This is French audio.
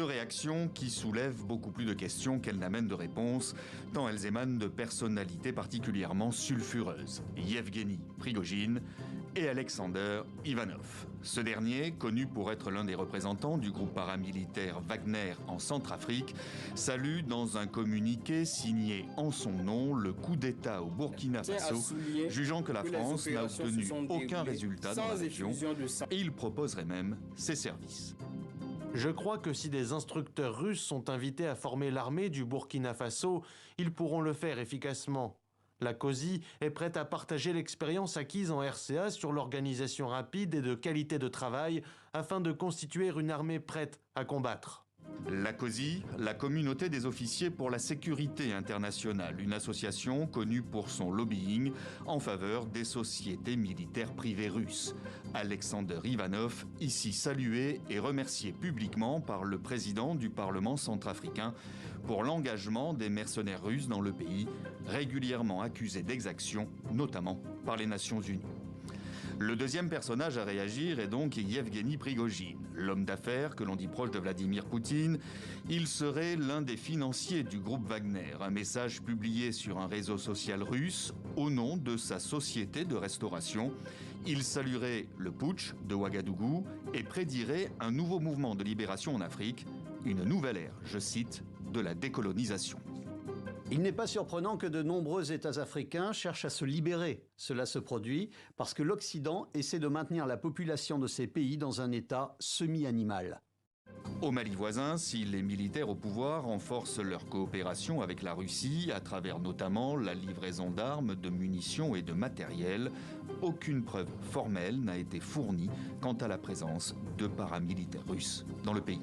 Deux réactions qui soulèvent beaucoup plus de questions qu'elles n'amènent de réponses, tant elles émanent de personnalités particulièrement sulfureuses. Yevgeny Prigojine et Alexander Ivanov. Ce dernier, connu pour être l'un des représentants du groupe paramilitaire Wagner en Centrafrique, salue dans un communiqué signé en son nom le coup d'État au Burkina Faso, jugeant que la France n'a obtenu aucun résultat dans la région et il proposerait même ses services. Je crois que si des instructeurs russes sont invités à former l'armée du Burkina Faso, ils pourront le faire efficacement. La COSI est prête à partager l'expérience acquise en RCA sur l'organisation rapide et de qualité de travail afin de constituer une armée prête à combattre. La COSI, la Communauté des officiers pour la sécurité internationale, une association connue pour son lobbying en faveur des sociétés militaires privées russes. Alexander Ivanov, ici salué et remercié publiquement par le président du Parlement centrafricain pour l'engagement des mercenaires russes dans le pays, régulièrement accusés d'exactions, notamment par les Nations Unies. Le deuxième personnage à réagir est donc Yevgeny Prigojine, l'homme d'affaires que l'on dit proche de Vladimir Poutine. Il serait l'un des financiers du groupe Wagner, un message publié sur un réseau social russe au nom de sa société de restauration. Il saluerait le putsch de Ouagadougou et prédirait un nouveau mouvement de libération en Afrique, une nouvelle ère, je cite, de la décolonisation. Il n'est pas surprenant que de nombreux États africains cherchent à se libérer. Cela se produit parce que l'Occident essaie de maintenir la population de ces pays dans un état semi-animal. Au Mali voisin, si les militaires au pouvoir renforcent leur coopération avec la Russie, à travers notamment la livraison d'armes, de munitions et de matériel, aucune preuve formelle n'a été fournie quant à la présence de paramilitaires russes dans le pays.